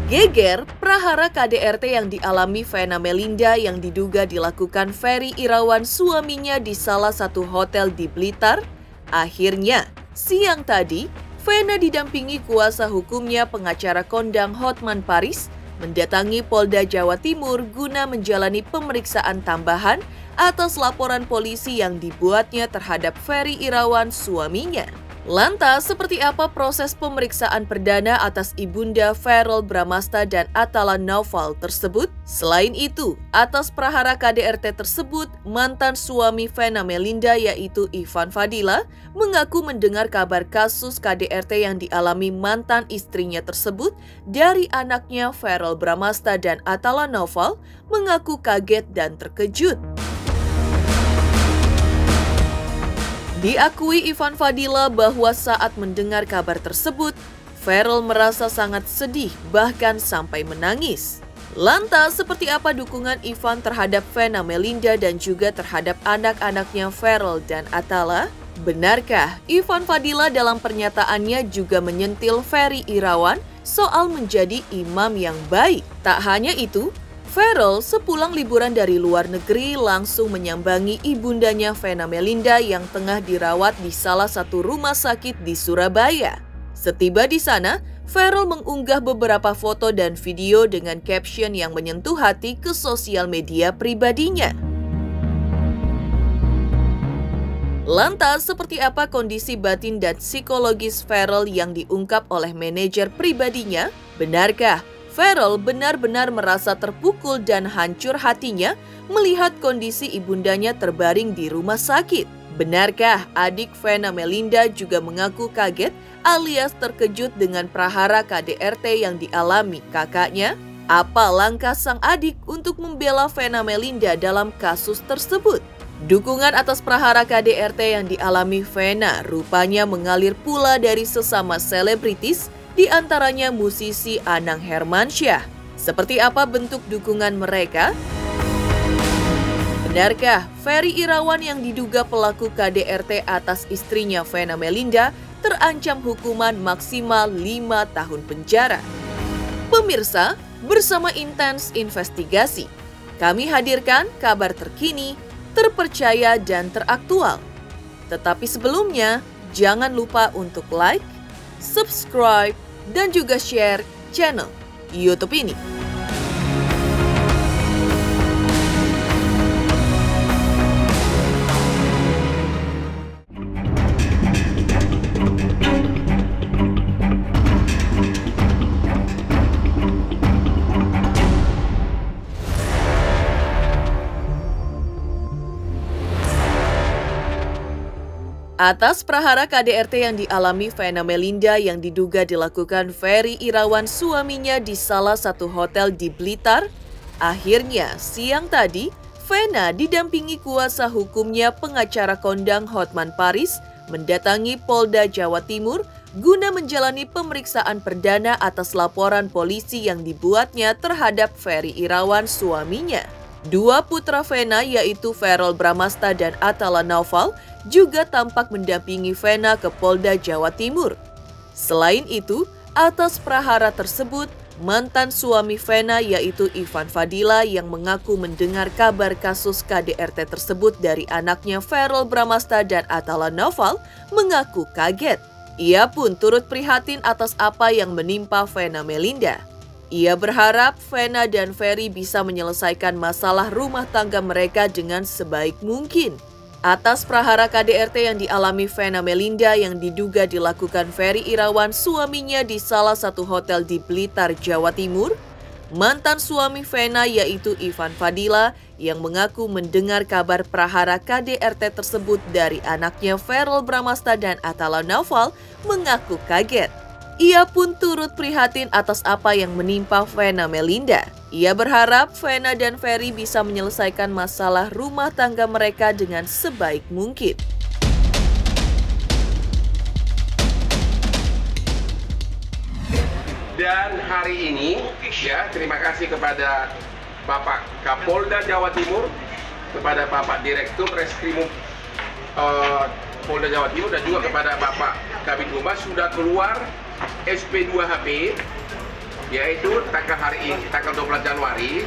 Geger prahara KDRT yang dialami Vena Melinda yang diduga dilakukan Ferry Irawan suaminya di salah satu hotel di Blitar. Akhirnya, siang tadi, Vena didampingi kuasa hukumnya pengacara kondang Hotman Paris mendatangi Polda Jawa Timur guna menjalani pemeriksaan tambahan atas laporan polisi yang dibuatnya terhadap Ferry Irawan suaminya. Lantas, seperti apa proses pemeriksaan perdana atas ibunda Verrel Bramasta dan Atala Naufal tersebut? Selain itu, atas prahara KDRT tersebut, mantan suami Vena Melinda yaitu Ivan Fadila mengaku mendengar kabar kasus KDRT yang dialami mantan istrinya tersebut dari anaknya Verrel Bramasta dan Atala Naufal, mengaku kaget dan terkejut. Diakui Ivan Fadila bahwa saat mendengar kabar tersebut, Verrel merasa sangat sedih bahkan sampai menangis. Lantas, seperti apa dukungan Ivan terhadap Vena Melinda dan juga terhadap anak-anaknya Verrel dan Atala? Benarkah Ivan Fadila dalam pernyataannya juga menyentil Ferry Irawan soal menjadi imam yang baik? Tak hanya itu, Verrel sepulang liburan dari luar negeri langsung menyambangi ibundanya Vena Melinda yang tengah dirawat di salah satu rumah sakit di Surabaya. Setiba di sana, Verrel mengunggah beberapa foto dan video dengan caption yang menyentuh hati ke sosial media pribadinya. Lantas, seperti apa kondisi batin dan psikologis Verrel yang diungkap oleh manajer pribadinya? Benarkah Verrel benar-benar merasa terpukul dan hancur hatinya melihat kondisi ibundanya terbaring di rumah sakit? Benarkah adik Vena Melinda juga mengaku kaget alias terkejut dengan prahara KDRT yang dialami kakaknya? Apa langkah sang adik untuk membela Vena Melinda dalam kasus tersebut? Dukungan atas prahara KDRT yang dialami Vena rupanya mengalir pula dari sesama selebritis, di antaranya musisi Anang Hermansyah. Seperti apa bentuk dukungan mereka? Benarkah Ferry Irawan yang diduga pelaku KDRT atas istrinya Vena Melinda terancam hukuman maksimal 5 tahun penjara? Pemirsa, bersama Intens Investigasi, kami hadirkan kabar terkini, terpercaya dan teraktual. Tetapi sebelumnya, jangan lupa untuk like, subscribe, dan juga share channel YouTube ini. Atas prahara KDRT yang dialami Vena Melinda yang diduga dilakukan Ferry Irawan suaminya di salah satu hotel di Blitar, akhirnya siang tadi Vena didampingi kuasa hukumnya pengacara kondang Hotman Paris mendatangi Polda Jawa Timur guna menjalani pemeriksaan perdana atas laporan polisi yang dibuatnya terhadap Ferry Irawan suaminya. Dua putra Vena yaitu Verrel Bramasta dan Atala Naufal juga tampak mendampingi Vena ke Polda Jawa Timur. Selain itu, atas prahara tersebut, mantan suami Vena yaitu Ivan Fadila yang mengaku mendengar kabar kasus KDRT tersebut dari anaknya Verrel Bramasta dan Atala Naufal mengaku kaget. Ia pun turut prihatin atas apa yang menimpa Vena Melinda. Ia berharap Vena dan Ferry bisa menyelesaikan masalah rumah tangga mereka dengan sebaik mungkin. Atas prahara KDRT yang dialami Vena Melinda yang diduga dilakukan Ferry Irawan suaminya di salah satu hotel di Blitar, Jawa Timur, mantan suami Vena yaitu Ivan Fadila yang mengaku mendengar kabar prahara KDRT tersebut dari anaknya Verrel Bramasta dan Atala Naufal mengaku kaget. Ia pun turut prihatin atas apa yang menimpa Vena Melinda. Ia berharap Vena dan Ferry bisa menyelesaikan masalah rumah tangga mereka dengan sebaik mungkin. Dan hari ini, ya, terima kasih kepada Bapak Kapolda Jawa Timur, kepada Bapak Direktur Reskrimum Polda Jawa Timur, dan juga kepada Bapak Kabid Humas sudah keluar SP2HP yaitu hari ini, tanggal 12 Januari,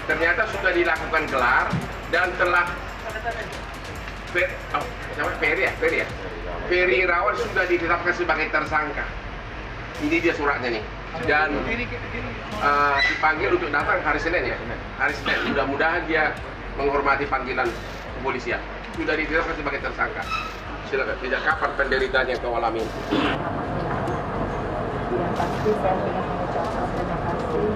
ternyata sudah dilakukan gelar dan telah Ferry Irawan sudah ditetapkan sebagai tersangka. Ini dia suratnya nih. Dan dipanggil untuk datang hari Senin ya. Hari Senin. Mudah-mudahan dia menghormati panggilan kepolisian. Sudah ditetapkan sebagai tersangka. Silakan. Sejak kapan penderitaan yang kau alami? Yang pasti saya ingin mengucapkan terima kasih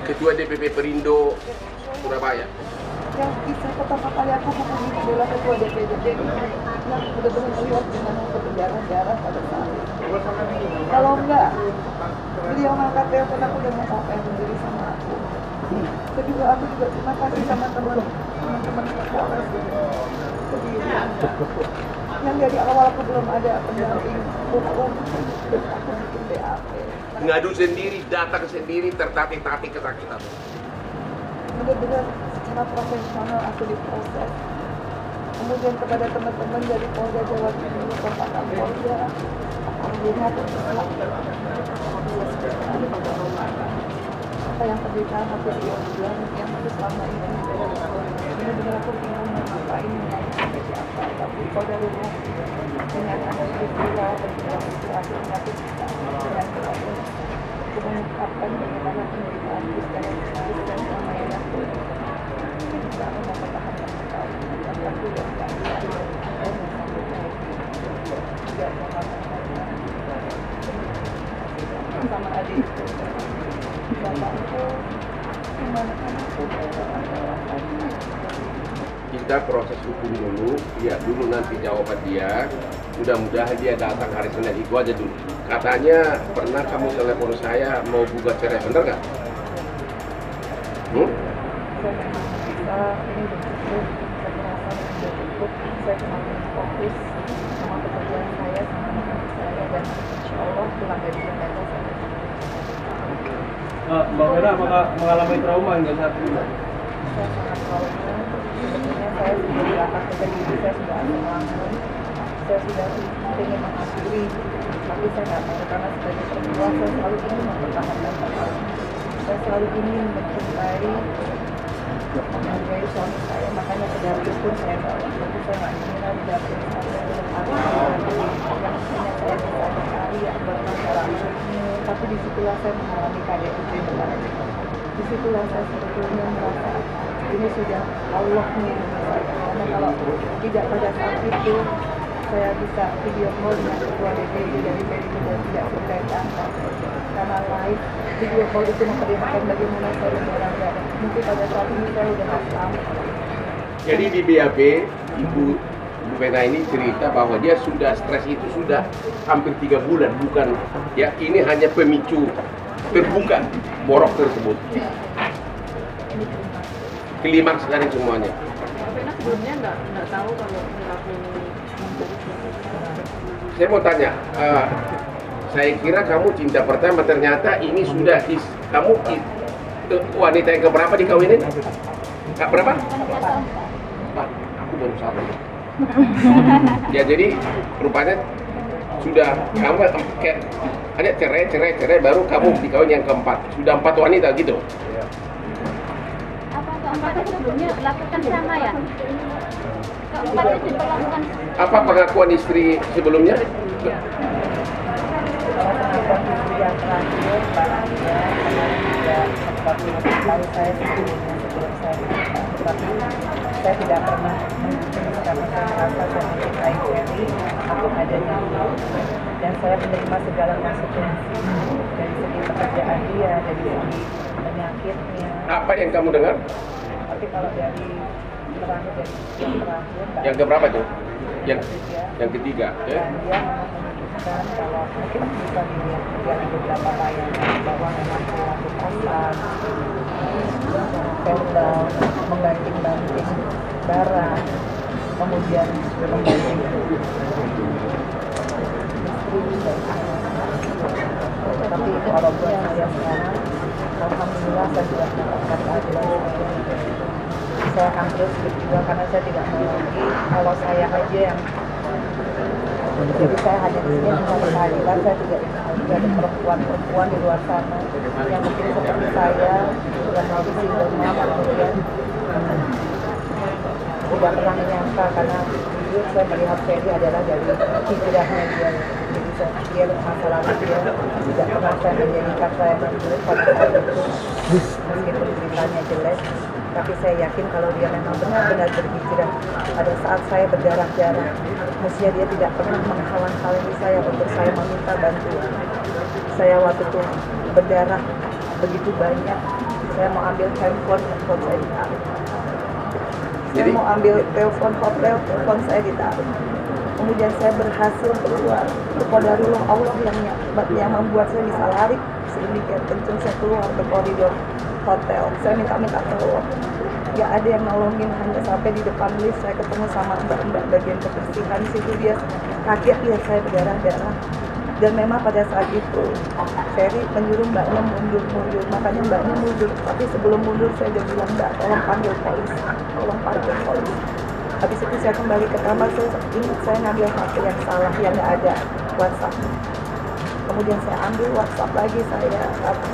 Ketua DPP Perindo Surabaya. yang bisa pertama kali aku hubungi adalah ketua DPD yang benar-benar melihat dengan berdarah-darah pada saat itu. Kalau enggak, beliau ngangkat telepon aku dan mengucapkan sendiri sama aku. Dan juga aku juga terima kasih sama teman-teman Polres. Yang dari awal aku belum ada pendamping hukum, dan aku bikin BAP. Ngadu sendiri, datang sendiri, tertatih-tatih kesakitan. Benar-benar secara profesional aku diproses. Kemudian kepada teman-teman dari Polda Jawa Timur, Bapak Kapolda, melihat apa yang terjadi aku bilang yang aku selama ini benar-benar aku bingung ngapain seperti apa, tapi Polda Lumas dengan ada peristiwa berjalan itu akhirnya aku bisa dengan terakhir aku mengungkapkan bagaimana penderitaan dan selama ini aku bisa mendapatkan aku dan sama adik bapakku gimana kan aku kita proses hukum dulu, lihat dulu nanti jawaban dia. Mudah-mudahan dia datang hari Senin, itu aja dulu. Katanya pernah kamu telepon saya mau gugat cerai, bener nggak? ini udah cukup, saya merasa udah cukup, saya cuma fokus sama pekerjaan saya, sama anak saya, dan insya Allah pulang dari Jakarta saya Mbak Vera, apakah mengalami trauma hingga saat ini? saya sangat trauma. Sebenarnya saya sudah diangkat ke diri, saya sudah ada ngelamun, saya sudah ingin mengakhiri, tapi saya nggak tahu karena sebagai perempuan saya selalu ingin mempertahankan pasangan. Saya selalu ingin mencintai, menghargai suami saya, makanya ke dapur pun saya bawa. Tapi saya nggak mengira di dapur saya yang punya saya bisa mencari yang bermasalah. Tapi disitulah saya mengalami KDRT benar. Disitulah saya sebetulnya merasa ini sudah Allah mengirim saya. Karena kalau tidak pada saat itu saya bisa video call dengan ketua DPD dari PDIP dan tidak berkaitan karena live video call itu memperlihatkan bagaimana saya berada. Mungkin pada saat ini saya sudah nggak selamat. Jadi di BAP, Ibu Vena ini cerita bahwa dia sudah stres itu sudah hampir 3 bulan, bukan ya, ini hanya pemicu terbuka borok tersebut. Klimaks dari semuanya. Vena sebelumnya nggak tahu kalau perilaku Saya mau tanya, saya kira kamu cinta pertama, ternyata ini sudah kamu wanita yang keberapa dikawinin? Berapa? Aku baru satu. Ya jadi rupanya sudah kamu ada cerai baru kamu dikawin yang keempat, sudah 4 wanita gitu. Apakah sebelumnya lakukan sama ya? Keempat itu diperlakukan. Apa pengakuan istri sebelumnya? Yang terakhir barangnya juga sempat tahu saya sebelumnya sebelum saya menikah, tetapi saya tidak pernah karena saya merasa saya mencintai Ferry, aku ada di dan saya menerima segala konsekuensi dari segi pekerjaan dia, dari segi penyakitnya. Apa yang kamu dengar? Tapi kalau dari terakhir Yang keberapa tuh? Yang ketiga. Ya? Dan dia memutuskan kalau mungkin bisa dilihat dari beberapa tayangan bahwa memang perilaku kasar, verbal, membanting-banting barang, kemudian membanting istri dan anak. Tapi itu kalau buat saya sekarang alhamdulillah saya sudah mendapatkan keadilan saya. Saya akan terus berjuang karena saya tidak mau lagi kalau saya aja yang jadi saya hanya di sini mencari keadilan. Saya tidak ingin ada perempuan-perempuan di luar sana yang mungkin seperti saya sudah menjadi single mom kemudian tidak pernah menyangka karena jujur saya melihat Ferry adalah dari hijrahnya dia. Jadi dia masa lalu dia tidak pernah saya menjadikan saya menurut pada saat itu meskipun ceritanya jelek. Tapi saya yakin kalau dia memang benar-benar berhijrah pada saat saya berdarah-darah, mestinya dia tidak pernah menghalang-halangi saya untuk saya meminta bantuan. Saya waktu itu berdarah begitu banyak, saya mau ambil handphone saya ditarik. Saya mau ambil telepon hotel saya ditarik. Kemudian saya berhasil keluar. Qadarullah Allah yang membuat saya bisa lari sedemikian kencang. Saya keluar ke koridor hotel. Saya minta tolong. Gak ada yang nolongin, hanya sampai di depan lift saya ketemu sama mbak-mbak bagian kebersihan. Situ dia kaget lihat saya berdarah-darah. Dan memang pada saat itu Ferry menyuruh mbaknya mundur. Makanya mbaknya mundur. Tapi sebelum mundur saya udah bilang, mbak tolong panggil polisi. Habis itu saya kembali ke kamar, saya ingat saya ngambil HP yang salah, yang nggak ada WhatsApp. Kemudian saya ambil WhatsApp lagi, saya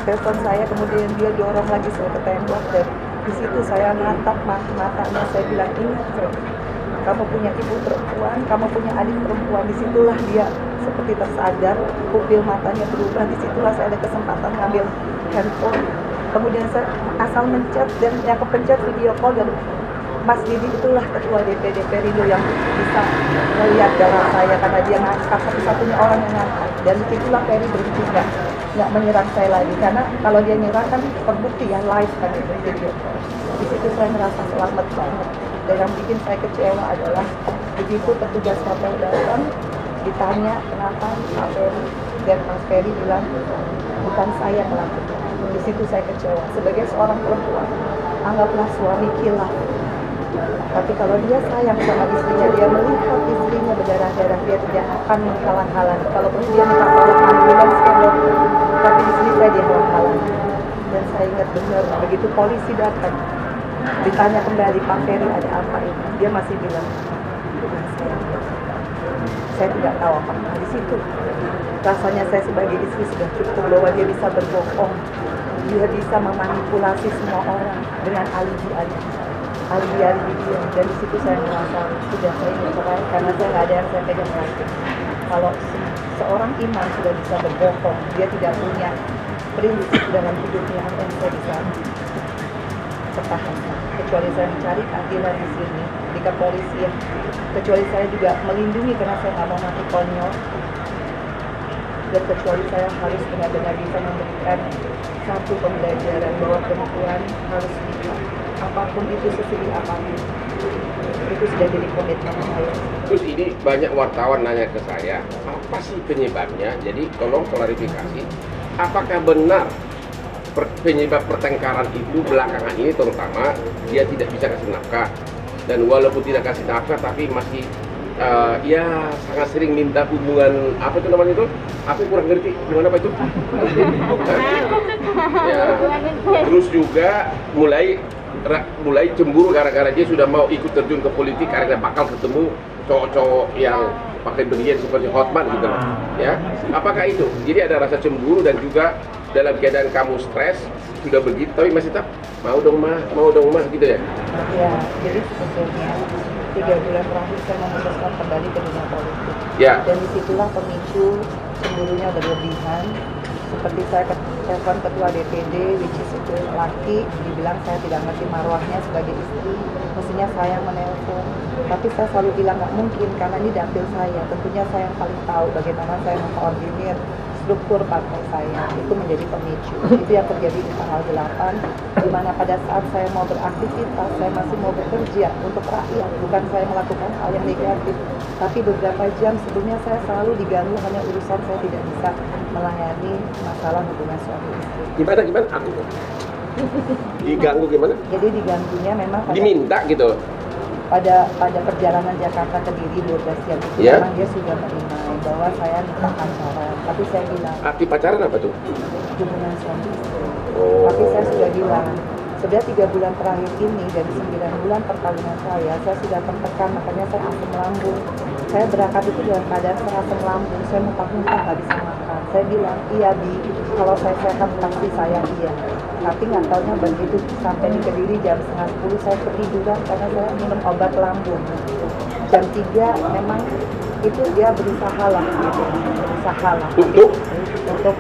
telepon saya, kemudian dia dorong lagi saya ke tembok. Dan di situ saya natap matanya, saya bilang, ingat kamu punya ibu perempuan, kamu punya adik perempuan. Disitulah dia seperti tersadar, pupil matanya berubah. Disitulah saya ada kesempatan ngambil handphone. Kemudian saya asal mencet dan yang kepencet video call dan Mas Didi itulah ketua DPD Perindo yang bisa melihat darah saya karena dia ngangkat satu-satunya orang yang ngangkat. Dan disitulah Ferry berhenti nggak menyerang saya lagi karena kalau dia nyerang kan terbukti ya live kan itu video. Di situ saya merasa selamat banget. Dan yang bikin saya kecewa adalah begitu petugas hotel datang ditanya kenapa Pak Ferry, dan Mas Ferry bilang bukan saya melakukan. Di situ saya kecewa. Sebagai seorang perempuan, anggaplah suami khilaf. Tapi kalau dia sayang sama istrinya, dia melihat istrinya berdarah-darah, dia tidak akan menghalang-halangi. Kalaupun dia minta tolong ambulans, tapi di sini saya dihalang-halangi. Dan saya ingat benar, begitu polisi datang, ditanya kembali, Pak Ferry ada apa ini? Dia masih bilang, bukan saya tidak tahu apa-apa. Di situ rasanya saya sebagai istri sudah cukup bahwa dia bisa berbohong, dia bisa memanipulasi semua orang dengan alibi-alibi dia. Dan di situ saya merasa sudah saya ingin cerai karena saya nggak ada yang saya pegang lagi. Kalau seorang imam sudah bisa berbohong, dia tidak punya prinsip dalam hidupnya, apa yang saya bisa pertahankan. Kecuali saya mencari keadilan di sini di kepolisian. Kecuali saya juga melindungi karena saya nggak mau mati konyol. Dan kecuali saya harus benar-benar bisa memberikan satu pembelajaran bahwa perempuan harus bisa apapun itu, sesuai apapun itu sudah jadi komitmen saya. Terus ini banyak wartawan nanya ke saya, apa sih penyebabnya? Jadi tolong klarifikasi, apakah benar penyebab pertengkaran itu belakangan ini terutama dia tidak bisa kasih nafkah, dan walaupun tidak kasih nafkah tapi masih ya sangat sering minta hubungan apa itu namanya itu? Aku kurang ngerti gimana apa itu? Ya. Terus juga mulai cemburu gara-gara dia sudah mau ikut terjun ke politik karena bakal ketemu cowok-cowok yang pakai berlian seperti Hotman gitu loh. Ya. Apakah itu? Jadi ada rasa cemburu dan juga dalam keadaan kamu stres sudah begitu tapi masih tetap mau dong mah gitu ya? Ya, jadi sebetulnya 3 bulan terakhir saya memutuskan kembali ke dunia politik. Ya. Dan disitulah pemicu cemburunya berlebihan. Seperti saya telepon ketua DPD, which is itu laki, dibilang saya tidak ngerti marwahnya sebagai istri, mestinya saya menelpon. Tapi saya selalu bilang nggak mungkin karena ini dapil saya. Tentunya saya yang paling tahu bagaimana saya mengkoordinir struktur partai saya. Itu menjadi pemicu. Itu yang terjadi di tanggal 8, di mana pada saat saya mau beraktivitas, saya masih mau bekerja untuk rakyat, bukan saya melakukan hal yang negatif. Tapi beberapa jam sebelumnya saya selalu diganggu hanya urusan saya tidak bisa melayani masalah hubungan suami istri. Gimana? Aku diganggu gimana? Jadi diganggunya memang diminta gitu. Pada perjalanan Jakarta ke Diri 12 jam itu memang dia sudah merimai bahwa saya minta pacaran, tapi saya bilang Arti pacaran apa tuh? hubungan suami istri. Oh. Tapi saya sudah bilang, sudah 3 bulan terakhir ini dari 9 bulan perkawinan saya sudah tertekan, makanya saya asam lambung. Saya berangkat itu dalam keadaan saya asam lambung, saya muntah-muntah nggak bisa makan. Saya bilang, iya Bi, kalau saya sehat pasti saya iya. Tapi nggak taunya begitu sampai di Kediri jam 9:30 saya ketiduran karena saya minum obat lambung. Jam 3 memang itu dia berusaha lah gitu, berusaha lah untuk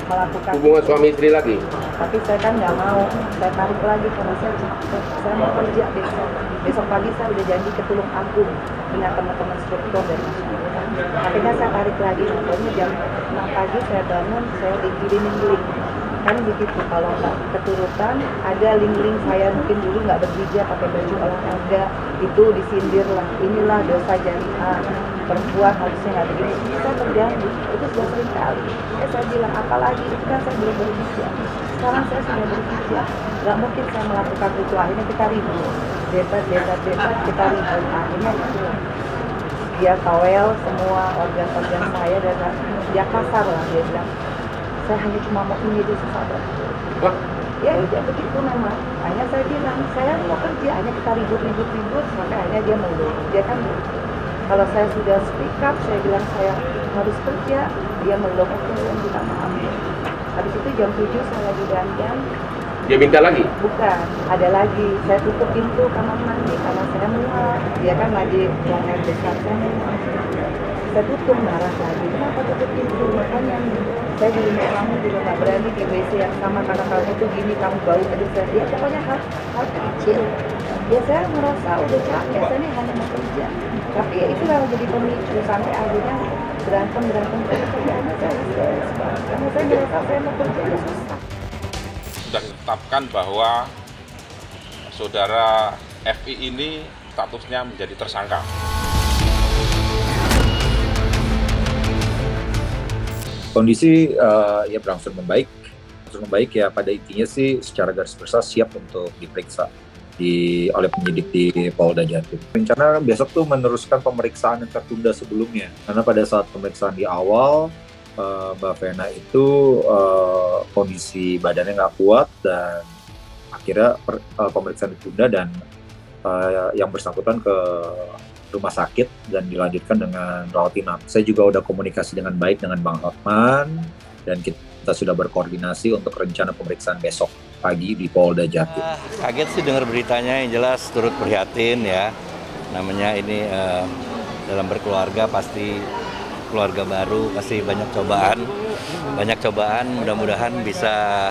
melakukan Hubungan suami istri lagi? tapi saya kan nggak mau, saya tarik lagi karena saya capek, saya mau kerja besok pagi saya udah janji ke Tulung Agung dengan teman-teman struktur dan masyarakat. Akhirnya saya tarik lagi, pokoknya jam 6 pagi saya bangun, saya dikirimin link kan begitu, kalau nggak keturutan ada link-link saya mungkin dulu nggak berhijab pakai baju olahraga itu disindir lah, inilah dosa jariah, perempuan harusnya nggak begini. Saya terganggu, itu sudah sering kali. Saya bilang apalagi itu kan saya belum berhijab, sekarang saya sudah berhijab, nggak mungkin saya melakukan itu. Akhirnya kita ribut, debat kita ribut. Akhirnya itu dia towel semua organ-organ saya dan dia kasar lah, dia bilang saya hanya cuma mau ini itu sahabat. Ya udah begitu memang. Hanya saya bilang saya mau kerja, hanya kita ribut sampai akhirnya dia meluk. Dia kan kalau saya sudah speak up, saya bilang saya harus kerja, dia meluk. Saya minta maaf. Habis itu jam 7 saya lagi dandan. Dia minta lagi? Bukan, ada lagi. Saya tutup pintu kamar mandi karena saya mual. Dia kan lagi buang air besar, saya mual. Saya tutup, marah lagi. Kenapa tutup pintu? Makanya saya di rumah kamu juga nggak berani di WC yang sama karena kamu tuh gini, kamu bau tadi saya. Ya pokoknya hal kecil. Ya saya merasa udah capek, saya ini hanya mau kerja. Tapi ya itu yang jadi pemicu sampai akhirnya berantem kerjaannya saya stres. Karena saya merasa saya mau kerja ya susah. Sudah ditetapkan bahwa saudara FI ini statusnya menjadi tersangka. Kondisi ya berangsur membaik ya, pada intinya sih secara garis besar siap untuk diperiksa oleh penyidik di Polda Jatim. Rencana besok tuh meneruskan pemeriksaan yang tertunda sebelumnya, karena pada saat pemeriksaan di awal Mbak Vena itu kondisi badannya nggak kuat dan akhirnya pemeriksaan ditunda dan yang bersangkutan ke rumah sakit dan dilanjutkan dengan rawat inap. Saya juga udah komunikasi dengan baik dengan Bang Hotman dan kita sudah berkoordinasi untuk rencana pemeriksaan besok pagi di Polda Jatim. Kaget sih dengar beritanya, yang jelas turut prihatin ya. Namanya ini dalam berkeluarga pasti keluarga baru, pasti banyak cobaan, mudah-mudahan bisa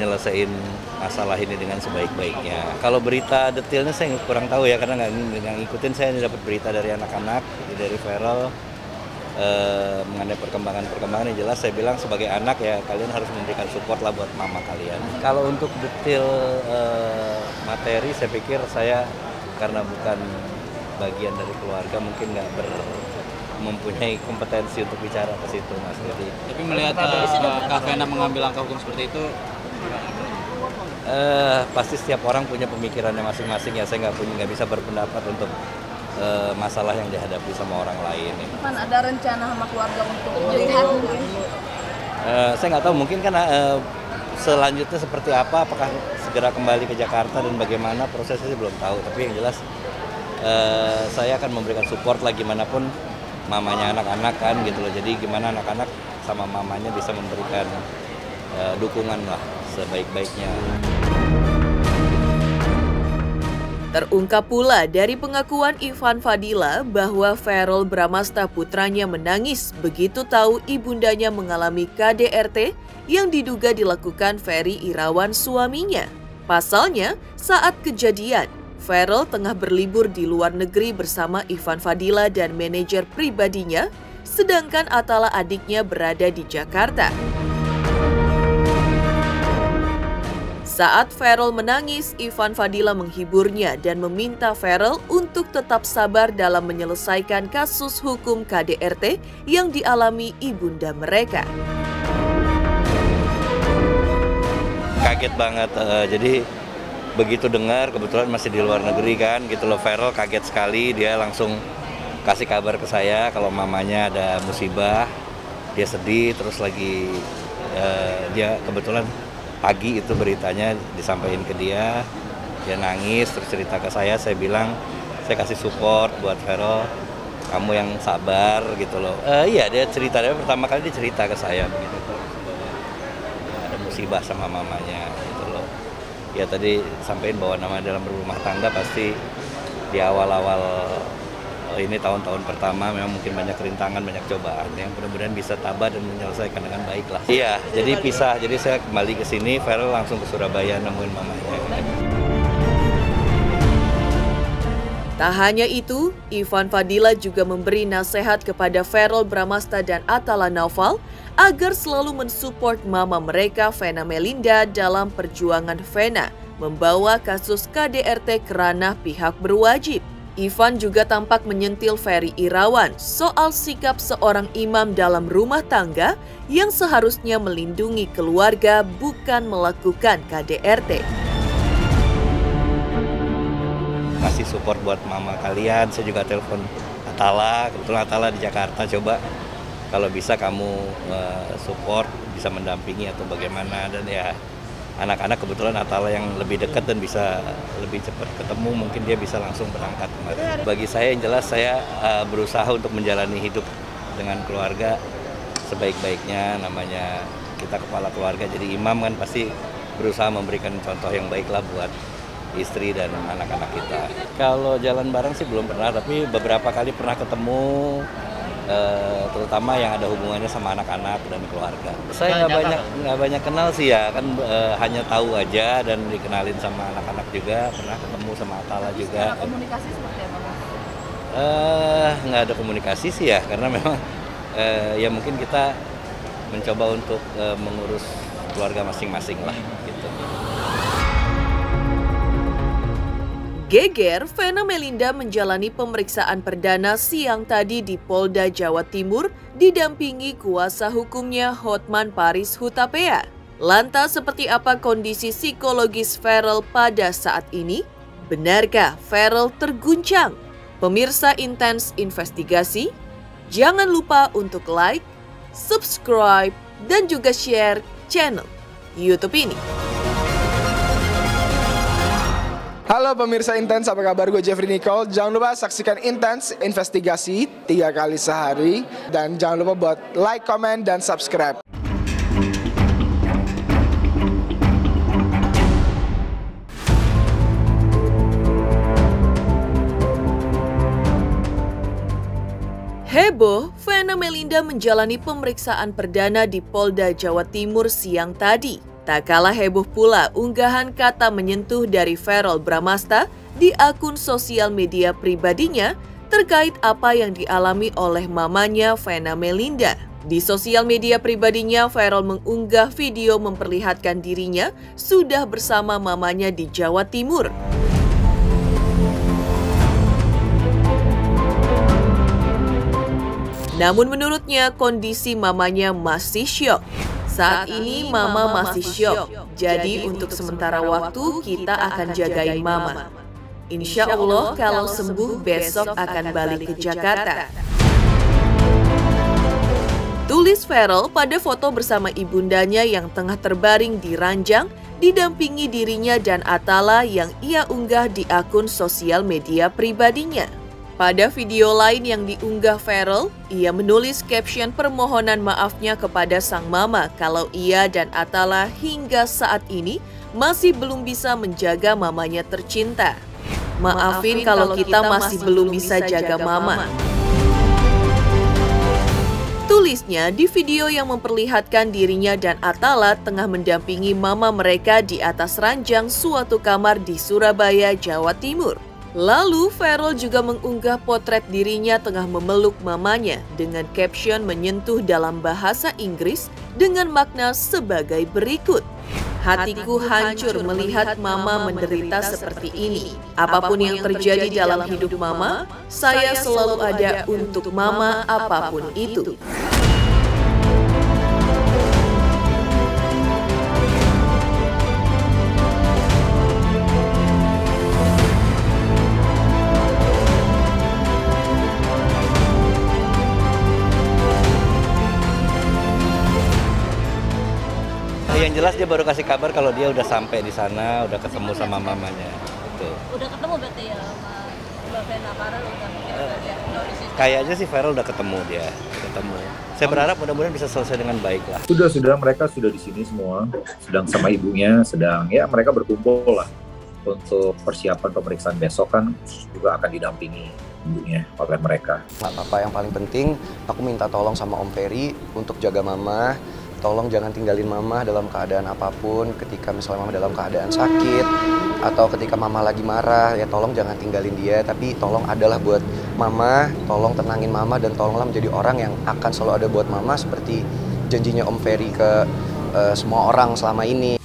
nyelesain masalah ini dengan sebaik-baiknya. Kalau berita detailnya saya kurang tahu ya, karena nggak ngikutin. Saya dapat berita dari anak-anak, dari Feral mengenai perkembangan yang jelas. Saya bilang sebagai anak ya kalian harus memberikan support lah buat mama kalian. Kalau untuk detail materi saya pikir saya karena bukan bagian dari keluarga mungkin nggak mempunyai kompetensi untuk bicara ke situ, Mas. Jadi tapi melihat Kak Vena mengambil langkah hukum seperti itu, pasti setiap orang punya pemikirannya masing-masing ya. Saya nggak bisa berpendapat untuk masalah yang dihadapi sama orang lain. Kan ada rencana sama keluarga untuk melihat mungkin? Saya nggak tahu, mungkin kan selanjutnya seperti apa, apakah segera kembali ke Jakarta dan bagaimana prosesnya belum tahu. Tapi yang jelas saya akan memberikan support lah gimana pun mamanya anak-anak kan gitu loh. Jadi gimana anak-anak sama mamanya bisa memberikan dukungan lah sebaik-baiknya. Terungkap pula dari pengakuan Ivan Fadila bahwa Ferrell Bramasta putranya menangis begitu tahu ibundanya mengalami KDRT yang diduga dilakukan Ferry Irawan suaminya. Pasalnya, saat kejadian, Ferrell tengah berlibur di luar negeri bersama Ivan Fadila dan manajer pribadinya, sedangkan Atala adiknya berada di Jakarta. Saat Ferrell menangis, Ivan Fadila menghiburnya dan meminta Ferrell untuk tetap sabar dalam menyelesaikan kasus hukum KDRT yang dialami ibunda mereka. Kaget banget, jadi begitu dengar, kebetulan masih di luar negeri kan gitu loh, Ferrell kaget sekali, dia langsung kasih kabar ke saya kalau mamanya ada musibah, dia sedih, terus lagi dia kebetulan pagi itu beritanya disampaikan ke dia nangis, terus cerita ke saya bilang saya kasih support buat Vero, kamu yang sabar gitu loh. Iya, dia cerita, pertama kali dia cerita ke saya begitu, ada musibah sama mamanya gitu loh. Ya tadi sampaikan bahwa nama dalam berumah tangga pasti di awal-awal ini tahun-tahun pertama memang mungkin banyak rintangan, banyak cobaan yang mudah-mudahan bisa tabah dan menyelesaikan dengan baik lah. Iya, jadi pisah. Jadi saya kembali ke sini, Vero langsung ke Surabaya nemuin mamanya. Tak hanya itu, Ivan Fadila juga memberi nasihat kepada Verrel Bramasta dan Atala Naufal agar selalu mensupport mama mereka Vena Melinda dalam perjuangan Vena membawa kasus KDRT ke ranah pihak berwajib. Ivan juga tampak menyentil Ferry Irawan soal sikap seorang imam dalam rumah tangga yang seharusnya melindungi keluarga bukan melakukan KDRT. Kasih support buat mama kalian, saya juga telepon Atala, kebetulan Atala di Jakarta, coba kalau bisa kamu support, bisa mendampingi atau bagaimana, dan ya anak-anak kebetulan Atala yang lebih dekat dan bisa lebih cepat ketemu, mungkin dia bisa langsung berangkat kemarin. Bagi saya yang jelas saya berusaha untuk menjalani hidup dengan keluarga sebaik-baiknya, namanya kita kepala keluarga jadi imam kan pasti berusaha memberikan contoh yang baiklah buat istri dan anak-anak kita. Kalau jalan bareng sih belum pernah, tapi beberapa kali pernah ketemu, terutama yang ada hubungannya sama anak-anak dan keluarga. Saya nggak banyak kenal sih ya, kan hanya tahu aja dan dikenalin sama anak-anak juga, pernah ketemu sama Atala juga. Secara komunikasi seperti apa, Mas? Nggak ada komunikasi sih ya, karena memang ya mungkin kita mencoba untuk mengurus keluarga masing-masing lah gitu. Geger, Vena Melinda menjalani pemeriksaan perdana siang tadi di Polda Jawa Timur didampingi kuasa hukumnya Hotman Paris Hutapea. Lantas seperti apa kondisi psikologis Verrel pada saat ini? Benarkah Verrel terguncang? Pemirsa Intens Investigasi, jangan lupa untuk like, subscribe, dan juga share channel YouTube ini. Halo pemirsa Intens, apa kabar? Gue Jeffrey Nicole. Jangan lupa saksikan Intens Investigasi 3 kali sehari. Dan jangan lupa buat like, comment, dan subscribe. Heboh, Vena Melinda menjalani pemeriksaan perdana di Polda Jawa Timur siang tadi. Tak kalah heboh pula unggahan kata menyentuh dari Verrel Bramasta di akun sosial media pribadinya terkait apa yang dialami oleh mamanya Vena Melinda. Di sosial media pribadinya, Verrel mengunggah video memperlihatkan dirinya sudah bersama mamanya di Jawa Timur. Namun menurutnya kondisi mamanya masih syok. Saat ini mama masih syok, jadi untuk sementara waktu kita akan jagain mama. Insya Allah kalau sembuh besok akan balik ke Jakarta. Tulis Verrel pada foto bersama ibundanya yang tengah terbaring di ranjang, didampingi dirinya dan Atala yang ia unggah di akun sosial media pribadinya. Pada video lain yang diunggah Verrel, ia menulis caption permohonan maafnya kepada sang mama kalau ia dan Atala hingga saat ini masih belum bisa menjaga mamanya tercinta. Maafin kalau kita masih belum bisa jaga mama. Tulisnya di video yang memperlihatkan dirinya dan Atala tengah mendampingi mama mereka di atas ranjang suatu kamar di Surabaya, Jawa Timur. Lalu Verrel juga mengunggah potret dirinya tengah memeluk mamanya dengan caption menyentuh dalam bahasa Inggris dengan makna sebagai berikut. Hatiku hancur melihat mama menderita seperti ini. Apapun yang terjadi dalam hidup mama, saya selalu ada untuk mama apapun itu. Yang jelas dia baru kasih kabar kalau dia udah sampai di sana, udah ketemu sama mamanya. Gitu. Udah ketemu berarti ya sama Mbak Vena, Farel udah mungkin udah lihat kondisi. Kayaknya sih Farel udah ketemu dia, ketemu. Saya berharap mudah-mudahan bisa selesai dengan baik lah. Sudah mereka sudah di sini semua, sedang sama ibunya, sedang ya mereka berkumpul lah untuk persiapan pemeriksaan besok kan juga akan didampingi ibunya oleh mereka. Nggak apa-apa, yang paling penting aku minta tolong sama Om Ferry untuk jaga Mama. Tolong jangan tinggalin Mama dalam keadaan apapun, ketika misalnya Mama dalam keadaan sakit atau ketika Mama lagi marah, ya tolong jangan tinggalin dia, tapi tolong adalah buat Mama, tolong tenangin Mama dan tolonglah menjadi orang yang akan selalu ada buat Mama seperti janjinya Om Ferry ke semua orang selama ini.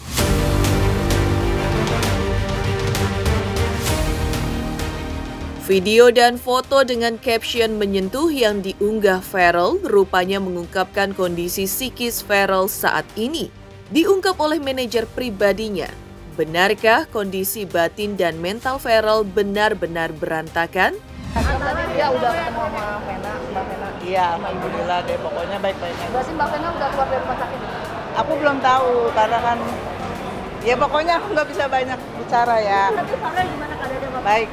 Video dan foto dengan caption menyentuh yang diunggah Farel rupanya mengungkapkan kondisi psikis Farel saat ini. Diungkap oleh manajer pribadinya. Benarkah kondisi batin dan mental Farel benar-benar berantakan? Tadi dia udah ketemu sama Vena, Mbak Vena. Iya, alhamdulillah deh, pokoknya baik-baik aja. Berarti Mbak Vena udah keluar dari rumah sakit? Aku belum tahu, karena kan ya pokoknya aku nggak bisa banyak bicara ya. Tapi Farel gimana keadaannya Mbak? Baik.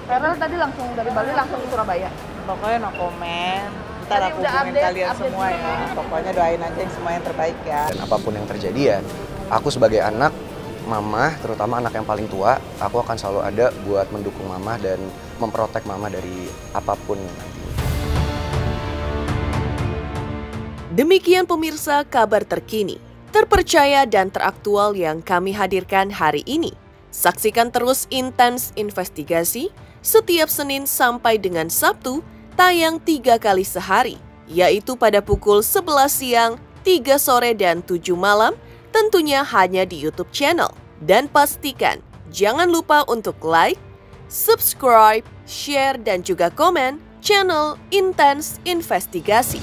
Farel tadi langsung dari Bali langsung ke Surabaya? Pokoknya no komen. Ntar Tadi aku udah hubungin kalian update semua ya. Pokoknya doain aja yang semua yang terbaik ya. Dan apapun yang terjadi ya, aku sebagai anak, Mama, terutama anak yang paling tua, aku akan selalu ada buat mendukung Mama dan memprotek Mama dari apapun nantinya. Demikian pemirsa kabar terkini, terpercaya dan teraktual yang kami hadirkan hari ini. Saksikan terus Intens Investigasi setiap Senin sampai dengan Sabtu, tayang 3 kali sehari, yaitu pada pukul 11 siang, 3 sore, dan 7 malam, tentunya hanya di YouTube channel. Dan pastikan, jangan lupa untuk like, subscribe, share, dan juga komen channel Intens Investigasi.